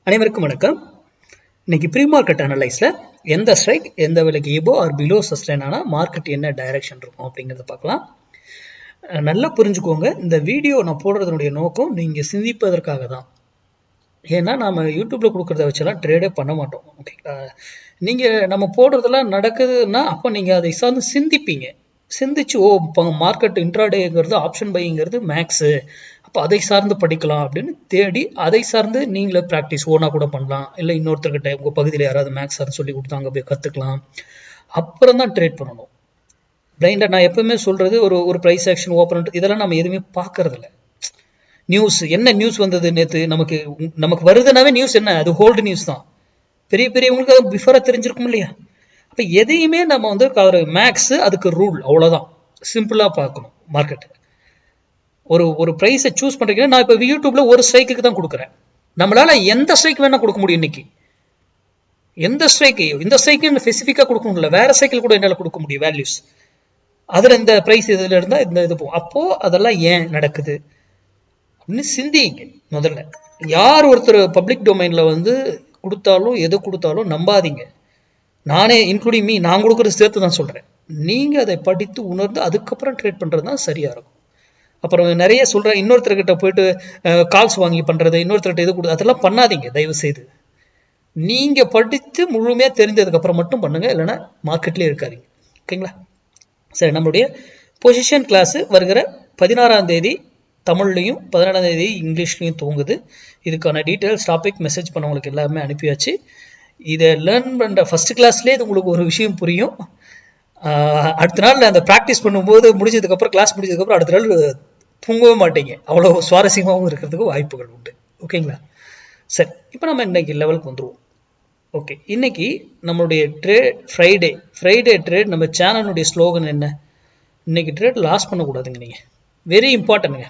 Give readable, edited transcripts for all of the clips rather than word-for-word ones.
அனைவருக்கும் வணக்கம். இன்னைக்கு ப்ரீ மார்க்கெட் அனலைஸ்ல எந்த ஸ்ட்ரைக் எந்த விலைக்கு எபோ ஆர் பிலோ சஸ்டைன் ஆனா மார்க்கெட் என்ன டைரக்ஷன் இருக்கும் அப்படிங்கறத பார்க்கலாம். நல்லா புரிஞ்சுக்கோங்க. இந்த வீடியோ நான் போடுறதுனுடைய நோக்கம் நீங்க சிந்திப்பதற்காக தான். ஏன்னா நாம யூடியூப்ல கொடுக்கறத வச்செல்லாம் ட்ரேடே பண்ண மாட்டோம். ஓகேங்களா? நீங்க நம்ம போடுறதெல்லாம் நடக்குதுன்னா அப்போ நீங்க அதை சார்ந்து சிந்திப்பீங்க. சிந்திச்சு மார்க்கெட் இன்ட்ராடேங்கிறது ஆப்ஷன் பைங்கிறது மேக்ஸு, அப்போ அதை சார்ந்து படிக்கலாம் அப்படின்னு தேடி அதை சார்ந்து நீங்களே ப்ராக்டிஸ் ஓனா கூட பண்ணலாம். இல்லை இன்னொருத்தர்கிட்ட உங்கள் பகுதியில் யாராவது மேக்ஸ் சார்ந்து சொல்லி கொடுத்தாங்க போய் கற்றுக்கலாம். அப்புறம் தான் ட்ரேட் பண்ணணும். பிளைண்டாக நான் எப்பவுமே சொல்றது ஒரு ப்ரைஸ் ஆக்ஷன் ஓப்பன் இதெல்லாம் நம்ம எதுவுமே பார்க்கறதில்ல. நியூஸ் என்ன நியூஸ் வந்தது நேற்று நமக்கு வருதுனாவே நியூஸ் என்ன, அது ஹோல்டு நியூஸ் தான். பெரியவங்களுக்கு அது பிஃபோரா தெரிஞ்சிருக்கும் இல்லையா? அப்போ எதையுமே நம்ம வந்து மேக்ஸ் அதுக்கு ரூல் அவ்வளோதான். சிம்பிளாக பார்க்கணும். மார்க்கெட் ஒரு ப்ரைஸை சூஸ் பண்ணுறீங்கன்னா நான் இப்போ யூடியூப்ல ஒரு ஸ்ட்ரைக்கு தான் கொடுக்குறேன். நம்மளால எந்த ஸ்ட்ரைக் வேணா கொடுக்க முடியும். இன்னைக்கு எந்த ஸ்ட்ரைக்கு இந்த ஸ்ட்ரைக்கு ஸ்பெசிஃபிக்காக கொடுக்க முடியல, வேற சைக்கிள் கூட என்னால் கொடுக்க முடியும் வேல்யூஸ். அதில் இந்த ப்ரைஸ் இதில் இருந்தால் இந்த இது போகும். அப்போ அதெல்லாம் ஏன் நடக்குது அப்படின்னு சிந்திங்க. முதல்ல யார் ஒருத்தர் பப்ளிக் டொமைன்ல வந்து கொடுத்தாலும் எது கொடுத்தாலும் நம்பாதீங்க. நானே இன்க்ளூடிங் நான் கொடுக்குறது சேர்த்து தான் சொல்றேன். நீங்க அதை படித்து உணர்ந்து அதுக்கப்புறம் ட்ரேட் பண்றது தான் சரியா இருக்கும். அப்புறம் நிறைய சொல்றேன், இன்னொருத்தர்கிட்ட போயிட்டு கால்ஸ் வாங்கி பண்றது, இன்னொருத்தர்கிட்ட இது கொடு, அதெல்லாம் பண்ணாதீங்க தயவு செய்து. நீங்க படித்து முழுமையா தெரிஞ்சதுக்கு அப்புறம் மட்டும் பண்ணுங்க, இல்லைன்னா மார்க்கெட்லயே இருக்காதீங்க. ஓகேங்களா? சரி, நம்மளுடைய பொசிஷன் கிளாஸ் வருகிற 16ஆம் தேதி தமிழ்லையும் 17ஆம் தேதி இங்கிலீஷ்லையும் துவங்குது. இதுக்கான டீட்டெயில்ஸ் டாபிக் மெசேஜ் பண்ணவங்களுக்கு எல்லாமே அனுப்பியாச்சு. இதை லேர்ன் பண்ணுற ஃபர்ஸ்ட் கிளாஸ்லேயே இது உங்களுக்கு ஒரு விஷயம் புரியும். அடுத்த நாள் அந்த ப்ராக்டிஸ் பண்ணும்போது முடிஞ்சதுக்கப்புறம் கிளாஸ் முடிஞ்சதுக்கப்புறம் அடுத்த நாள் தூங்கவே மாட்டீங்க. அவ்வளோ சுவாரஸ்யமாகவும் இருக்கிறதுக்கு வாய்ப்புகள் உண்டு. ஓகேங்களா? சரி, இப்போ நம்ம இன்னைக்கு லெவலுக்கு வந்துடுவோம். ஓகே, இன்னைக்கு நம்மளுடைய ட்ரேட் ஃப்ரைடே ட்ரேட். நம்ம சேனலுடைய ஸ்லோகன் என்ன? இன்னைக்கு ட்ரேட் லாஸ் பண்ணக்கூடாதுங்க. நீங்கள் வெரி இம்பார்ட்டன்ட்ங்க,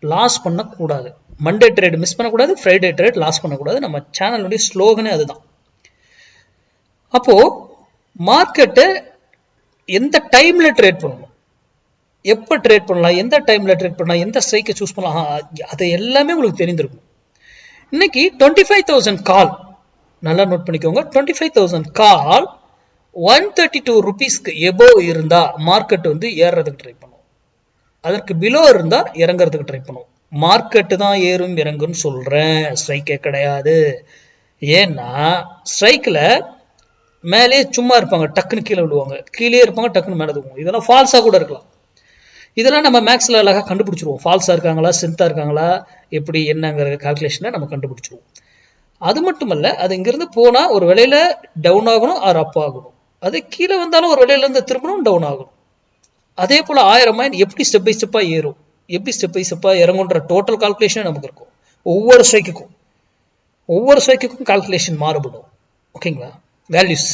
லாஸ் பண்ணக்கூடாது. மண்டே ட்ரேட் மிஸ் பண்ணக்கூடாது, ஃப்ரைடே ட்ரேட் லாஸ் பண்ணக்கூடாது. நம்ம சேனலுடைய ஸ்லோகனே அதுதான். அப்போ மார்க்கெட்டை எந்த டைம்ல ட்ரேட் பண்ணணும், எப்போ ட்ரேட் பண்ணலாம், எந்த டைம்ல ட்ரேட் பண்ணலாம், எந்த ஸ்ட்ரைக்கை சூஸ் பண்ணலாம், அதை எல்லாமே உங்களுக்கு தெரிந்திருக்கும். இன்னைக்கு 25,000 கால் நல்லா நோட் பண்ணிக்கோங்க. 25,000 கால் 132 ருபீஸ்க்கு எபோ இருந்தா மார்க்கெட் வந்து ஏறுறதுக்கு ட்ரை பண்ணும். அதற்கு பிலோ இருந்தா இறங்குறதுக்கு ட்ரை பண்ணும். மார்க்கெட்டு தான் ஏறும் இறங்குன்னு சொல்றேன், ஸ்ட்ரைக்கே கிடையாது. ஏன்னா ஸ்ட்ரைக்கில் மேலே சும்மா இருப்பாங்க, டக்குன்னு கீழே விடுவாங்க, கீழே இருப்பாங்க, டக்குன்னு மேலே தூங்குவாங்க. இதெல்லாம் ஃபால்ஸா கூட இருக்கலாம். இதெல்லாம் நம்ம மேக்ஸ்ல அழகாக கண்டுபிடிச்சிருவோம். ஃபால்ஸா இருக்காங்களா ஸ்ட்ரென்த்தா இருக்காங்களா எப்படி என்னங்கிற கால்குலேஷனை நம்ம கண்டுபிடிச்சிருவோம். அது மட்டுமல்ல, அது இங்கிருந்து போனா ஒரு விலையில டவுன் ஆகணும் ஆர் அப் ஆகணும். அது கீழே வந்தாலும் ஒரு விலையில இருந்து திரும்பணும் டவுன் ஆகணும். அதே போல 1000 மைண்ட் எப்படி ஸ்டெப் பை ஸ்டெப்பா ஏறும், எப்படி ஸ்டெப் பை ஸ்டெப்பா இறங்குன்ற டோட்டல் கால்குலேஷன் நமக்கு இருக்கும். ஒவ்வொரு ஸ்ட்ரைக்குக்கும் கால்குலேஷன் மாறுபடும். ஓகேங்களா? வேல்யூஸ்.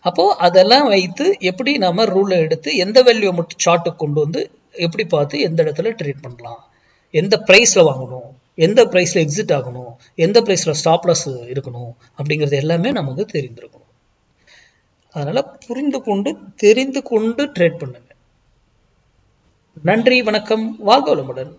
அப்போ அதெல்லாம் வைத்து எப்படி நம்ம ரூலை எடுத்து எந்த வேல்யூ மட்டும் சார்ட்டுக்கு கொண்டு வந்து எப்படி பார்த்து எந்த இடத்துல ட்ரேட் பண்ணலாம், எந்த பிரைஸ்ல வாங்கணும், எந்த பிரைஸ்ல எக்ஸிட் ஆகணும், எந்த பிரைஸ்ல ஸ்டாப் லாஸ் இருக்கணும் அப்படிங்கிறது எல்லாமே நமக்கு தெரிந்திருக்கணும். அதனால புரிந்து கொண்டு தெரிந்து கொண்டு ட்ரேட் பண்ணுங்க. நன்றி, வணக்கம், வாழ்க வளமுடன்.